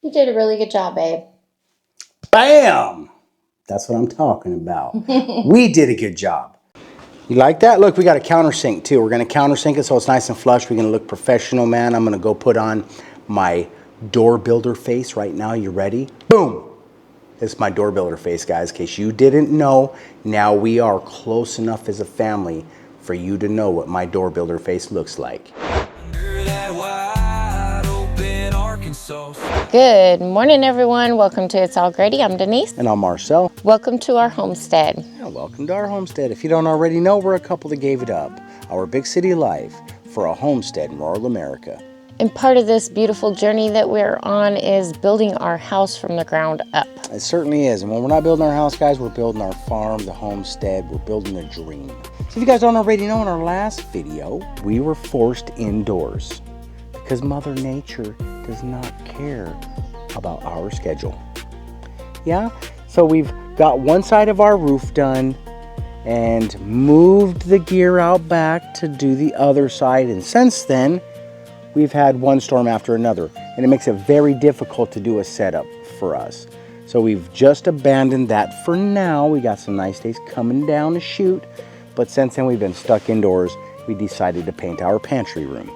You did a really good job, babe. Bam! That's what I'm talking about. We did a good job. You like that? Look, we got a countersink too. We're going to countersink it so it's nice and flush. We're going to look professional, man. I'm going to go put on my door builder face right now. You ready? Boom! This is my door builder face, guys. In case you didn't know, now we are close enough as a family for you to know what my door builder face looks like. Good morning, everyone. Welcome to It's All Grady. I'm Denise. And I'm Marcel. Welcome to our homestead. Yeah, welcome to our homestead. If you don't already know, we're a couple that gave it up, our big city life, for a homestead in rural America. And part of this beautiful journey that we're on is building our house from the ground up. It certainly is. And when we're not building our house, guys, we're building our farm, the homestead. We're building a dream. So if you guys don't already know, in our last video, we were forced indoors because Mother Nature does not care about our schedule. Yeah? So we've got one side of our roof done and moved the gear out back to do the other side. And since then, we've had one storm after another, and it makes it very difficult to do a setup for us. So we've just abandoned that for now. We got some nice days coming down to shoot, but since then we've been stuck indoors. We decided to paint our pantry room.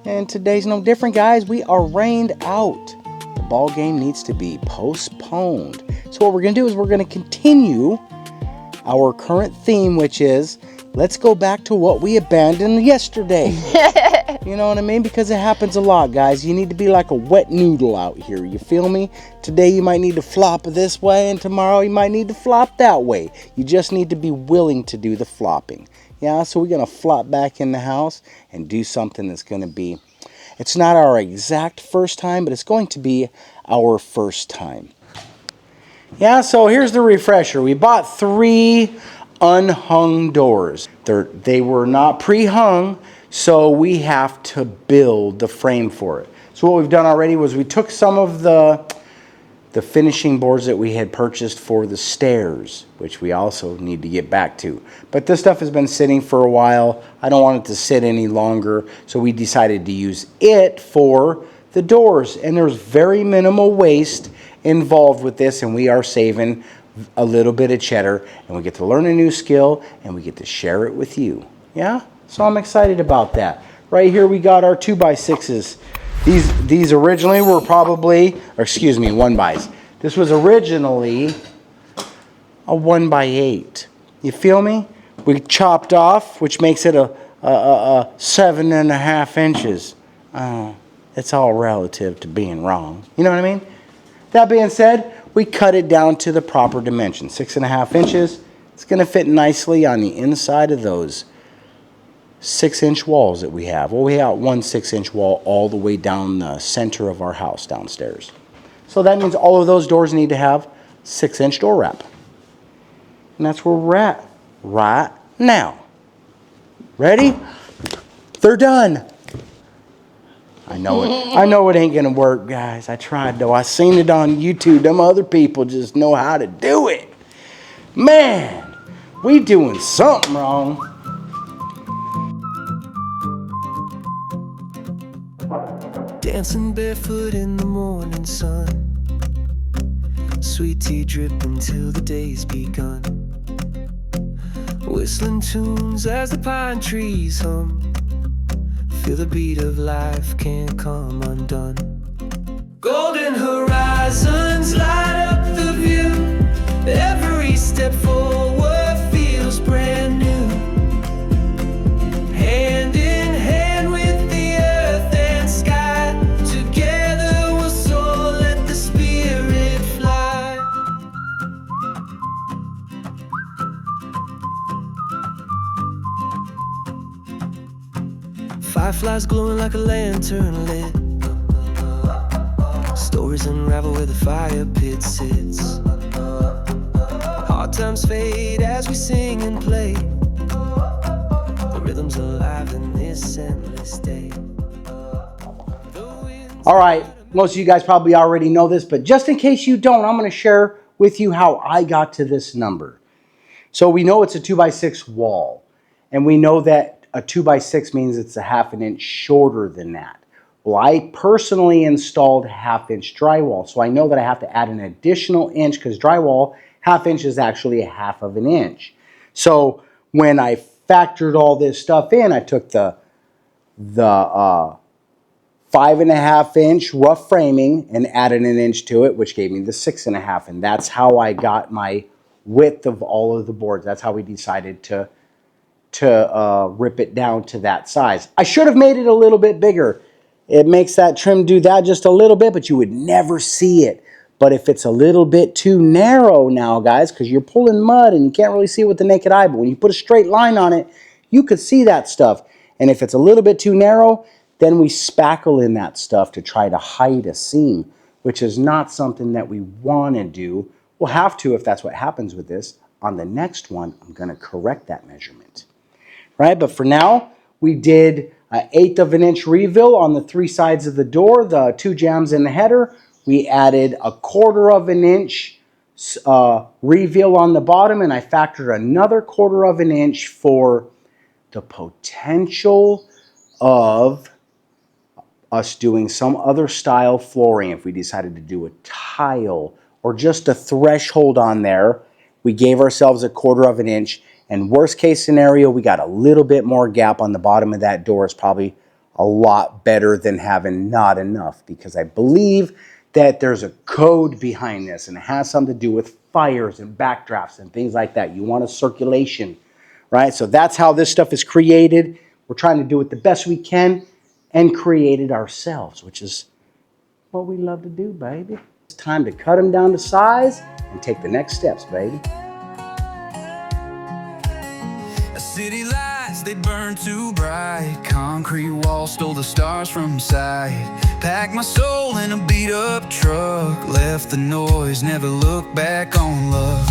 And today's no different, guys. We are rained out. The ball game needs to be postponed. So what we're going to do is we're going to continue our current theme, which is let's go back to what we abandoned yesterday. You know what I mean? Because it happens a lot, guys. You need to be like a wet noodle out here. You feel me? Today you might need to flop this way, and tomorrow you might need to flop that way. You just need to be willing to do the flopping. Yeah, so we're going to flop back in the house and do something that's going to be, it's not our exact first time, but it's going to be our first time. Yeah, so here's the refresher. We bought 3 unhung doors. They were not pre-hung, so we have to build the frame for it. So what we've done already was we took some of the finishing boards that we had purchased for the stairs, which we also need to get back to. But this stuff has been sitting for a while. I don't want it to sit any longer, so we decided to use it for the doors. And there's very minimal waste involved with this, and we are saving a little bit of cheddar, and we get to learn a new skill, and we get to share it with you. Yeah? So I'm excited about that. Right here we got our 2x6s. These originally were probably, 1x. This was originally a 1x8. You feel me? We chopped off, which makes it a 7.5 inches. It's all relative to being wrong. You know what I mean? That being said, we cut it down to the proper dimension, 6.5 inches. It's going to fit nicely on the inside of those 6-inch walls that we have. Well, we have one 6-inch wall all the way down the center of our house downstairs. So that means all of those doors need to have 6-inch door wrap. And that's where we're at right now. Ready? They're done. I know it. I know it ain't gonna work, guys. I tried though. I seen it on YouTube. Them other people just know how to do it. Man, we doing something wrong. Dancing barefoot in the morning sun, sweet tea dripping till the day's begun, whistling tunes as the pine trees hum, feel the beat of life can't come undone. Golden horizons light up the view, every step forward feels brand new. Hand in hand with the earth and sky, together we'll soar, let the spirit fly. Fireflies glowing like a lantern lit, stories unravel where the fire pit sits. Hard times fade as we sing and play. The rhythm's alive in this endless day. All right, most of you guys probably already know this, but just in case you don't, I'm going to share with you how I got to this number. So we know it's a 2x6 wall, and we know that a 2x6 means it's a ½ an inch shorter than that. Well, I personally installed ½ inch drywall, so I know that I have to add an additional inch because drywall, ½ inch is actually a ½ of an inch. So when I factored all this stuff in, I took the 5½ inch rough framing and added an inch to it, which gave me the 6½, and that's how I got my width of all of the boards. That's how we decided to rip it down to that size. I should have made it a little bit bigger. It makes that trim do that just a little bit, but you would never see it. But if it's a little bit too narrow now, guys, because you're pulling mud and you can't really see it with the naked eye, but when you put a straight line on it, you could see that stuff. And if it's a little bit too narrow, then we spackle in that stuff to try to hide a seam, which is not something that we want to do. We'll have to if that's what happens with this. On the next one, I'm going to correct that measurement. Right? But for now, we did an 1/8 of an inch reveal on the 3 sides of the door, the 2 jambs in the header. We added a 1/4 of an inch reveal on the bottom, and I factored another 1/4 of an inch for the potential of us doing some other style flooring. If we decided to do a tile or just a threshold on there, we gave ourselves a 1/4 of an inch. And worst case scenario, we got a little bit more gap on the bottom of that door. Is probably a lot better than having not enough, because I believe that there's a code behind this, and it has something to do with fires and backdrafts and things like that. You want a circulation, right? So that's how this stuff is created. We're trying to do it the best we can and create it ourselves, which is what we love to do, baby. It's time to cut them down to size and take the next steps, baby. City lights, they burn too bright. Concrete walls stole the stars from sight. Packed my soul in a beat up truck. Left the noise, never looked back on love.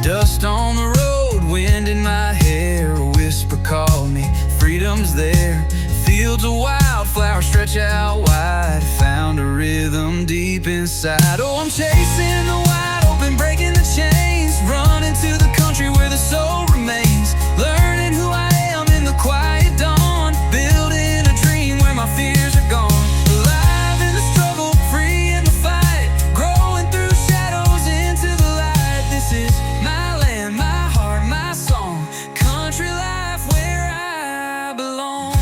Dust on the road, wind in my hair. A whisper called me, freedom's there. Fields of wildflowers stretch out wide. Found a rhythm deep inside. Oh, I'm chasing the wide open, breaking the chains. Running to the country where the soul remains. Learning who I am in the quiet dawn. Building a dream where my fears are gone. Alive in the struggle, free in the fight. Growing through shadows into the light. This is my land, my heart, my song. Country life where I belong.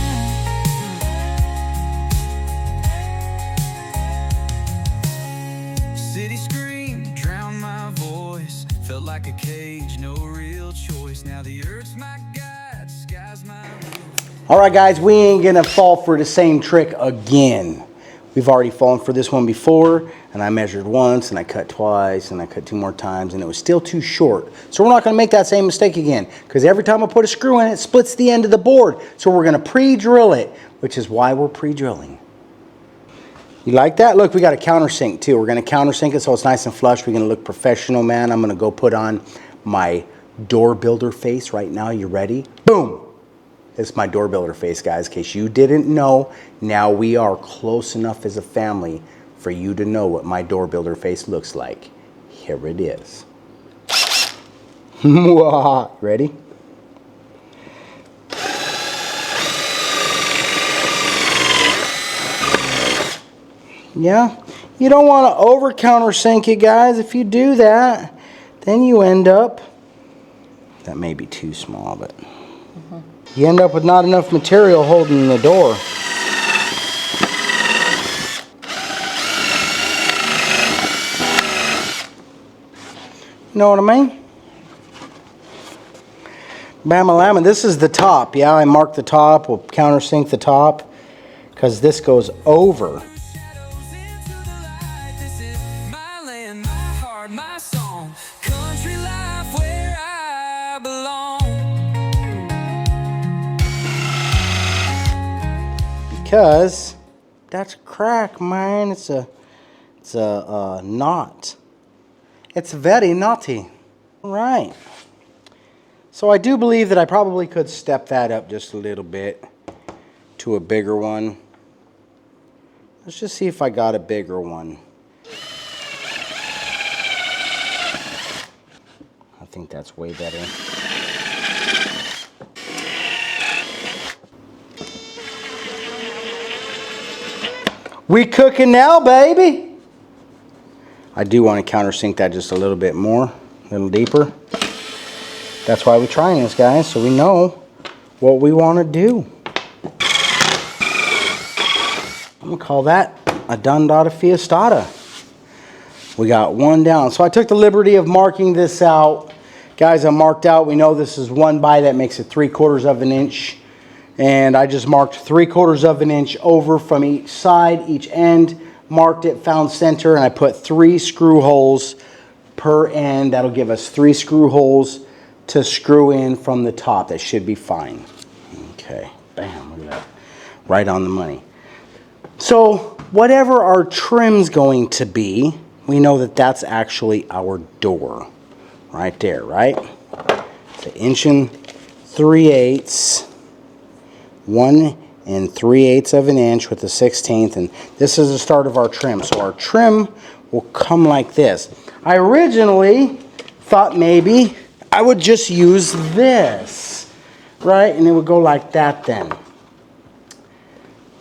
City scream drowned my voice. Felt like a cage, no real choice. Now the earth's my guide, sky's my roof. All right, guys, we ain't gonna fall for the same trick again. We've already fallen for this one before, and I measured once, and I cut twice, and I cut 2 more times, and it was still too short. So we're not gonna make that same mistake again, because every time I put a screw in, it splits the end of the board. So we're gonna pre-drill it, which is why we're pre-drilling. You like that? Look, we got a countersink too. We're gonna countersink it so it's nice and flush. We're gonna look professional, man. I'm gonna go put on my door builder face right now. You ready? Boom! It's my door builder face, guys. In case you didn't know, now we are close enough as a family for you to know what my door builder face looks like. Here it is. Ready? Yeah, you don't want to over countersink it, guys. If you do that, then you end up, that may be too small, but you end up with not enough material holding the door. You know what I mean? Bama-lama, this is the top. Yeah, I marked the top. We'll countersink the top because this goes over. because that's a crack, man. It's a knot. It's very naughty. All right. So I do believe that I probably could step that up just a little bit to a bigger one. Let's just see if I got a bigger one. I think that's way better. We cooking now, baby. I do want to countersink that just a little bit more, a little deeper. That's why we're trying this, guys, so we know what we want to do. I'm going to call that a Dundada Fiestada. We got one down. So I took the liberty of marking this out. Guys, I marked out, we know this is 1 by, that makes it 3/4 of an inch. And I just marked 3/4 of an inch over from each side, each end. Marked it, found center, and I put 3 screw holes per end. That'll give us 3 screw holes to screw in from the top. That should be fine. Okay, bam, look at that. Right on the money. So whatever our trim's going to be, we know that that's actually our door. Right there, right? It's 1 3/8. 1 3/8 of an inch with a 1/16, and this is the start of our trim. So our trim will come like this. I originally thought maybe I would just use this, right? And it would go like that then.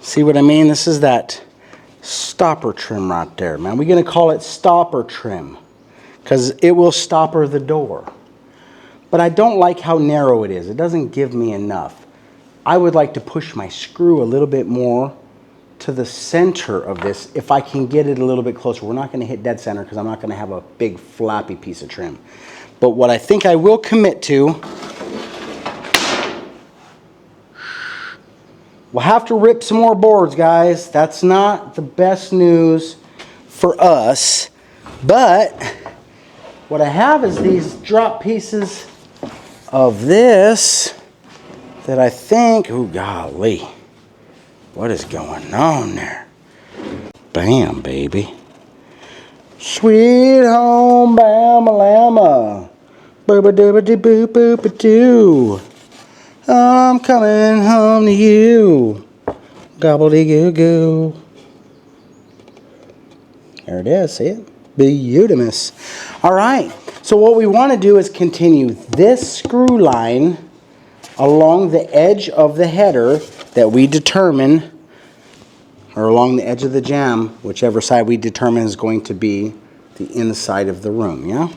See what I mean? This is that stopper trim right there, man. We're going to call it stopper trim because it will stopper the door. But I don't like how narrow it is. It doesn't give me enough. I would like to push my screw a little bit more to the center of this if I can get it a little bit closer. We're not going to hit dead center because I'm not going to have a big flappy piece of trim. But what I think I will commit to, we'll have to rip some more boards, guys. That's not the best news for us. But what I have is these drop pieces of this that I think, oh golly, what is going on there? Bam, baby. Sweet home Bama-lama. Booba-dooba-doo-boop-boop-a-doo. I'm coming home to you. Gobbledy-goo-goo. There it is, see it? Beautimous. All right, so what we want to do is continue this screw line along the edge of the header that we determine, or along the edge of the jamb, whichever side we determine is going to be the inside of the room, yeah?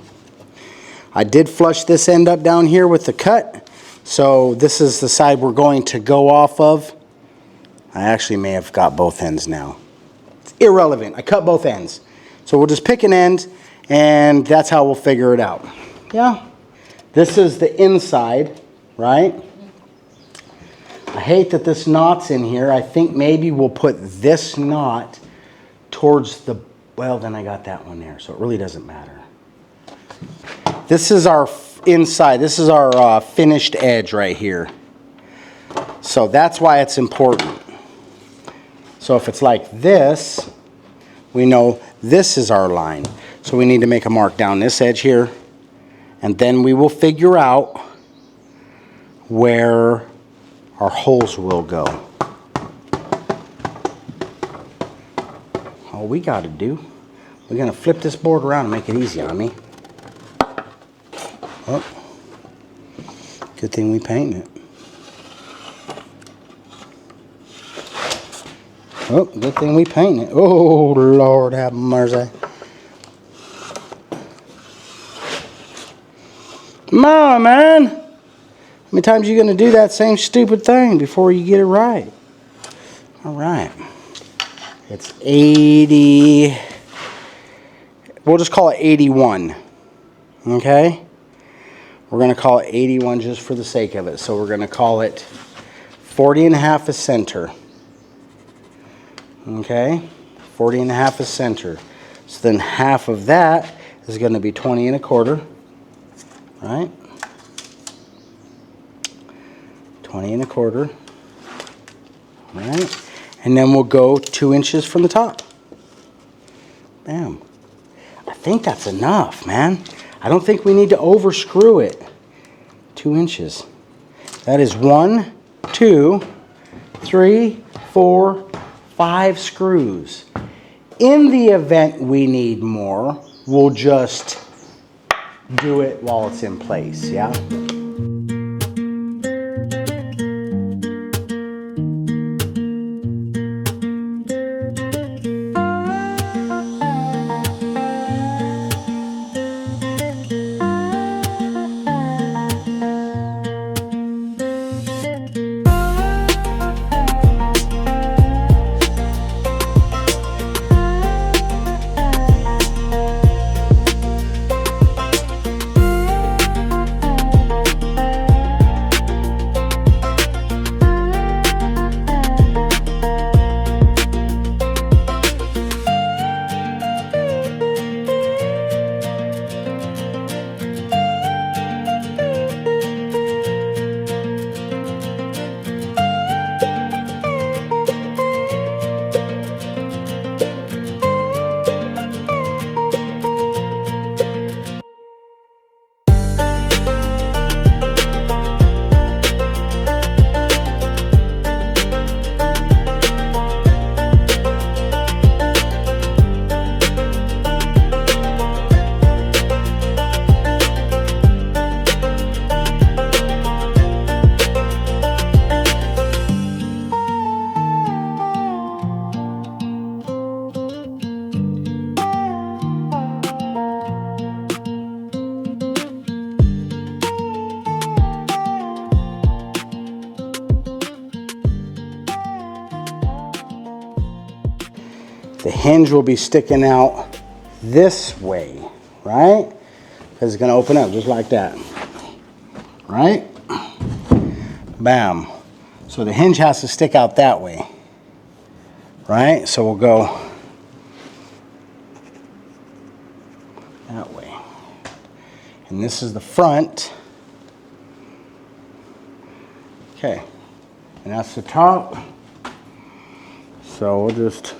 I did flush this end up down here with the cut, so this is the side we're going to go off of. I actually may have got both ends now. It's irrelevant, I cut both ends. So we'll just pick an end, and that's how we'll figure it out, yeah? This is the inside, right? I hate that this knot's in here. I think maybe we'll put this knot towards the, well, then I got that one there, so it really doesn't matter. This is our inside. This is our finished edge right here. So that's why it's important. So if it's like this, we know this is our line. So we need to make a mark down this edge here, and then we will figure out where our holes will go. All we got to do, we're going to flip this board around and make it easy on me. Oh, good thing we painted it. Oh, good thing we painted it. Oh, Lord have mercy. Come on, man. How many times are you going to do that same stupid thing before you get it right? All right. It's 80. We'll just call it 81. Okay? We're going to call it 81 just for the sake of it. So we're going to call it 40 and a half is center. Okay? 40 and a half is center. So then half of that is going to be 20 and a quarter. Right? 20 and a quarter. Right? And then we'll go 2 inches from the top. Bam. I think that's enough, man. I don't think we need to overscrew it. 2 inches. That is 1, 2, 3, 4, 5 screws. In the event we need more, we'll just do it while it's in place, yeah? The hinge will be sticking out this way, right? Because it's gonna open up just like that, right? Bam. So the hinge has to stick out that way, right? So we'll go that way. And this is the front. Okay, and that's the top. So we'll just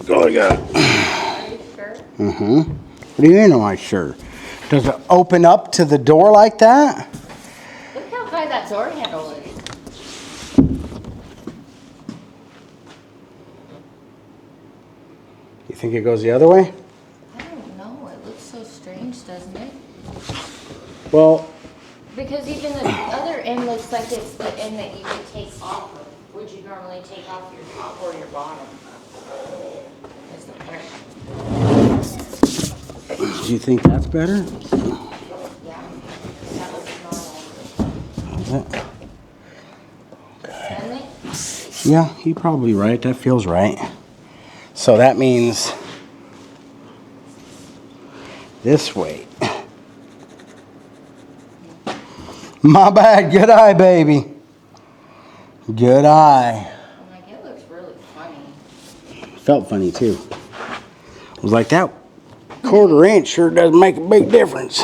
go like that. Are you sure? Mm-hmm. What do you mean, am I sure? Does it open up to the door like that? Look how high that door handle is. You think it goes the other way? I don't know. It looks so strange, doesn't it? Well, Because even the other end looks like it's the end that you would take off of. Would you normally take off your top or your bottom? Is the point. do you think that's better? Yeah, that looks normal. Doesn't it? Yeah, you're probably right. That feels right. So that means this way. My bad. Good eye, baby. Good eye. I'm like, it looks really funny. Felt funny too. I was like, that 1/4 inch sure does make a big difference.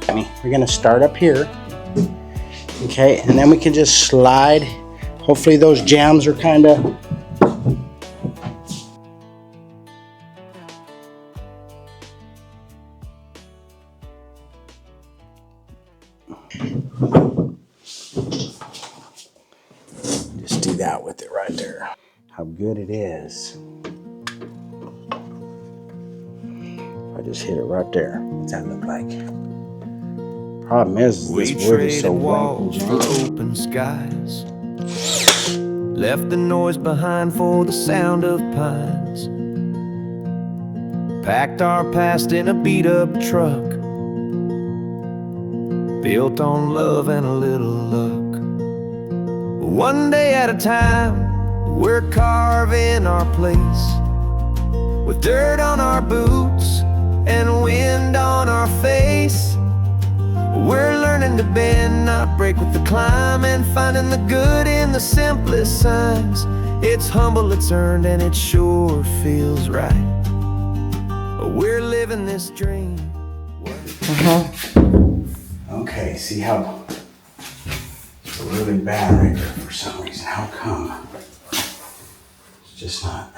We're gonna start up here. Okay, and then we can just slide. Hopefully those jambs are kind of. Just do that with it right there. How good it is. I just hit it right there. What's that look like? Problem is We this wood is so traded wet. walls for open skies, left the noise behind for the sound of pines, packed our past in a beat-up truck, built on love and a little luck. One day at a time, we're carving our place, with dirt on our boots and wind on our face. We're learning to bend, not break with the climb, and finding the good in the simplest signs. It's humble, it's earned, and it sure feels right. We're living this dream. Okay, see how it's really bad right there for some reason. How come? It's just not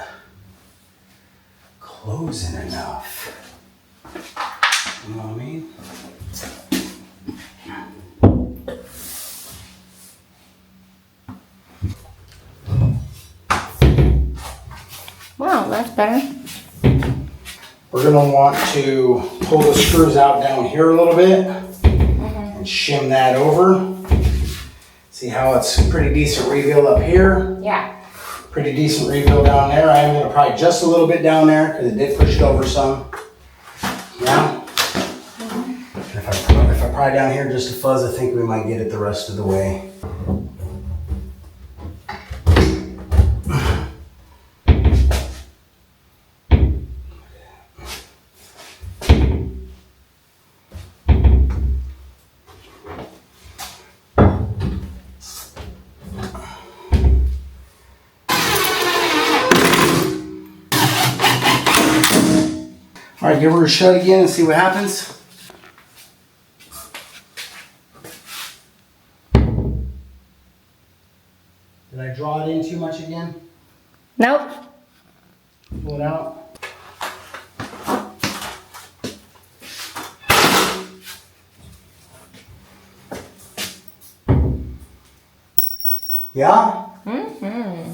closing enough. You know what I mean? Wow, that's better. We're gonna want to pull the screws out down here a little bit and shim that over. See how it's a pretty decent reveal up here? Yeah. Pretty decent reveal down there. I am gonna probably just a little bit down there because it did push it over some. Yeah. If I pry down here just a fuzz, I think we might get it the rest of the way. All right, give her a shut again and see what happens. Did I draw it in too much again? Nope. Pull it out. Yeah? Mm-hmm.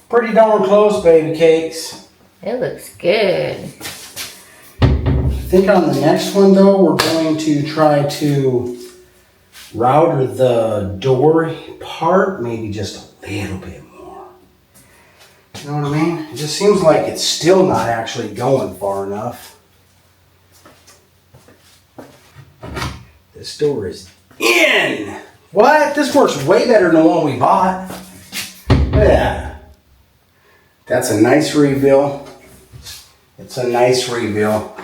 Pretty darn close, baby cakes. It looks good. I think on the next one though, we're going to try to router the door part maybe just a little bit more. You know what I mean? It just seems like it's still not actually going far enough. This door is in! What? This works way better than the one we bought. Look at that. That's a nice reveal. It's a nice reveal.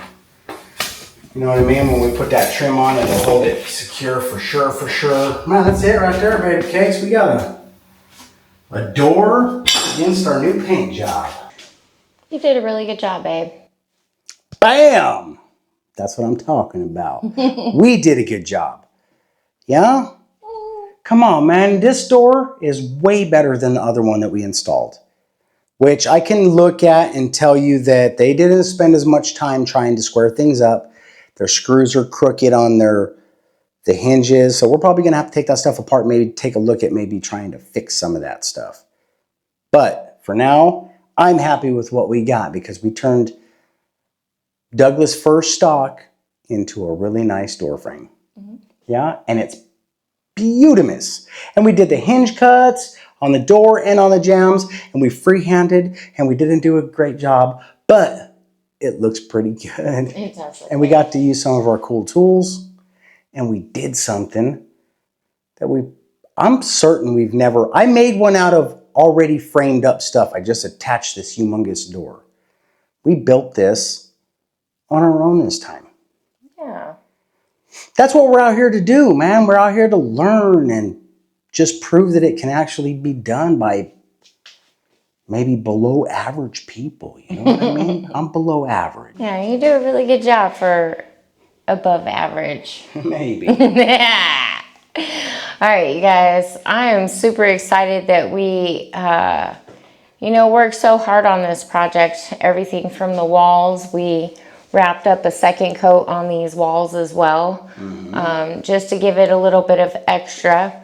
You know what I mean? When we put that trim on, it'll hold it secure for sure, for sure. Man, that's it right there, baby cakes. We got a door against our new paint job. You did a really good job, babe. Bam! That's what I'm talking about. We did a good job. Yeah? Come on, man. This door is way better than the other one that we installed. Which I can look at and tell you that they didn't spend as much time trying to square things up. Their screws are crooked on the hinges. So we're probably going to have to take that stuff apart, maybe take a look at maybe trying to fix some of that stuff. But for now, I'm happy with what we got because we turned Douglas fir stock into a really nice door frame. Mm-hmm. Yeah, and it's beautimous. And we did the hinge cuts on the door and on the jambs, and we freehanded, and we didn't do a great job, but it looks pretty good. It does. And we got to use some of our cool tools, and we did something that I'm certain we've never, I made one out of already framed up stuff. I just attached this humongous door. We built this on our own this time. Yeah. That's what we're out here to do, man. We're out here to learn and just prove that it can actually be done by maybe below average people. You know what I mean? I'm below average. Yeah, you do a really good job for above average. Maybe. Yeah. All right, you guys. I am super excited that we, worked so hard on this project. Everything from the walls. We wrapped up a second coat on these walls as well, just to give it a little bit of extra.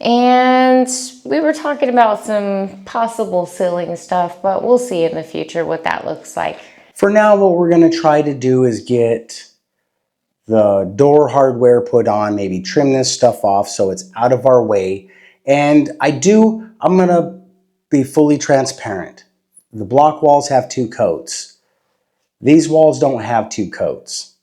And we were talking about some possible ceiling stuff, but we'll see in the future what that looks like. For now, what we're going to try to do is get the door hardware put on, maybe trim this stuff off so it's out of our way. And I'm going to be fully transparent. The block walls have 2 coats. These walls don't have 2 coats.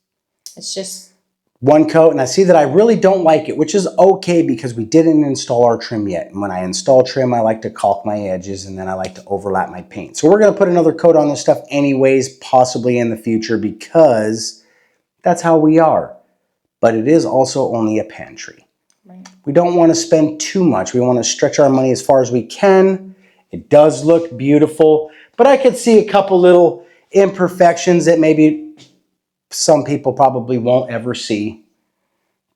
It's just 1 coat, and I see that I really don't like it, which is okay because we didn't install our trim yet. And when I install trim, I like to caulk my edges and then I like to overlap my paint. So we're going to put another coat on this stuff anyways, possibly in the future, because that's how we are. But it is also only a pantry. Right. We don't want to spend too much. We want to stretch our money as far as we can. It does look beautiful, but I could see a couple little imperfections that maybe some people probably won't ever see,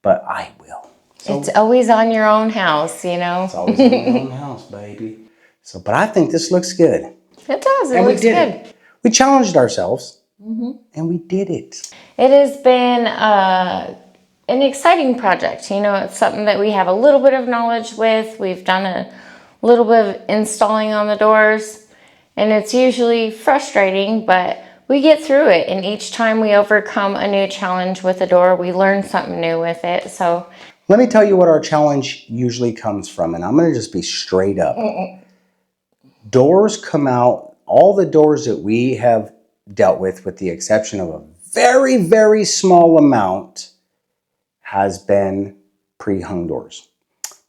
but I will. So it's always on your own house, It's always on your own house, baby. So, but I think this looks good. It does. It looks good. It. We challenged ourselves, and we did it. It has been an exciting project. It's something that we have a little bit of knowledge with. We've done a little bit of installing on the doors, and it's usually frustrating, but we get through it. And each time we overcome a new challenge with a door, we learn something new with it. So let me tell you what our challenge usually comes from, and I'm going to just be straight up. Doors come out, all the doors that we have dealt with the exception of a very, very small amount, has been pre-hung doors.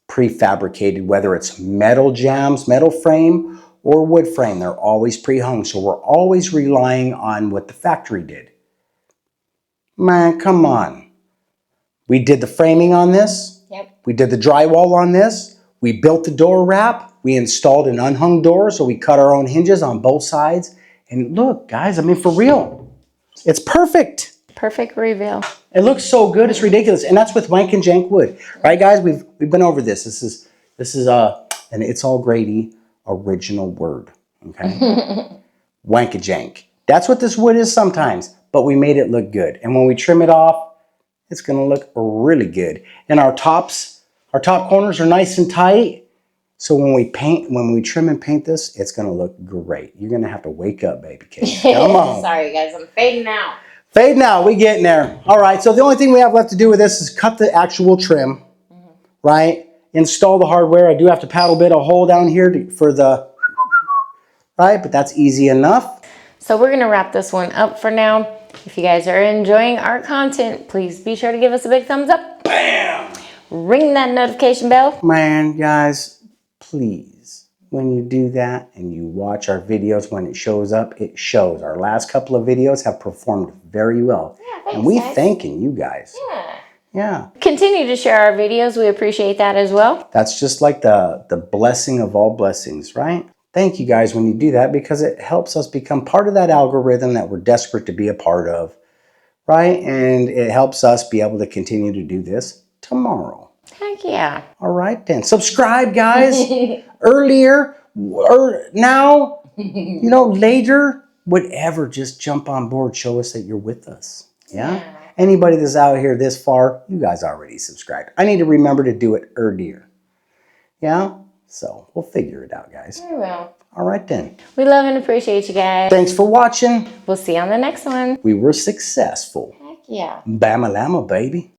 Prefabricated, whether it's metal jambs, metal frame, or wood frame, they're always pre-hung. So we're always relying on what the factory did. Man, come on. We did the framing on this. Yep. We did the drywall on this. We built the door wrap. We installed an unhung door, so we cut our own hinges on both sides. And look, guys, I mean, for real, it's perfect. Perfect reveal. It looks so good, it's ridiculous. And that's with wank and jank wood. Right, guys? We've been over this. This is an It's All Grady original word. Okay? Wank and jank. That's what this wood is sometimes, but we made it look good. And when we trim it off, it's gonna look really good. And our top corners are nice and tight. So when we trim and paint this, it's gonna look great. You're gonna have to wake up, baby Kate. Come on. Sorry guys, I'm fading out. Fading out, we getting there. All right, so the only thing we have left to do with this is cut the actual trim, right? Install the hardware. I do have to paddle bit a hole down here for the, right? But that's easy enough. So we're gonna wrap this one up for now. If you guys are enjoying our content, please be sure to give us a big thumbs up. Bam! Ring that notification bell. Man, guys, please, when you do that and you watch our videos, when it shows up, it shows. Our last couple of videos have performed very well. Yeah, thanks, and we guys. thanking you guys. Yeah. Yeah. Continue to share our videos. We appreciate that as well. That's just like the blessing of all blessings, right? Thank you guys when you do that, because it helps us become part of that algorithm that we're desperate to be a part of, right? And it helps us be able to continue to do this tomorrow. Heck yeah. All right then. Subscribe, guys. Earlier, or now, later, whatever. Just jump on board. Show us that you're with us. Yeah? Anybody that's out here this far, you guys already subscribed. I need to remember to do it earlier. Yeah? So we'll figure it out, guys. We will. All right then. We love and appreciate you guys. Thanks for watching. We'll see you on the next one. We were successful. Heck yeah. Bama-lama, baby.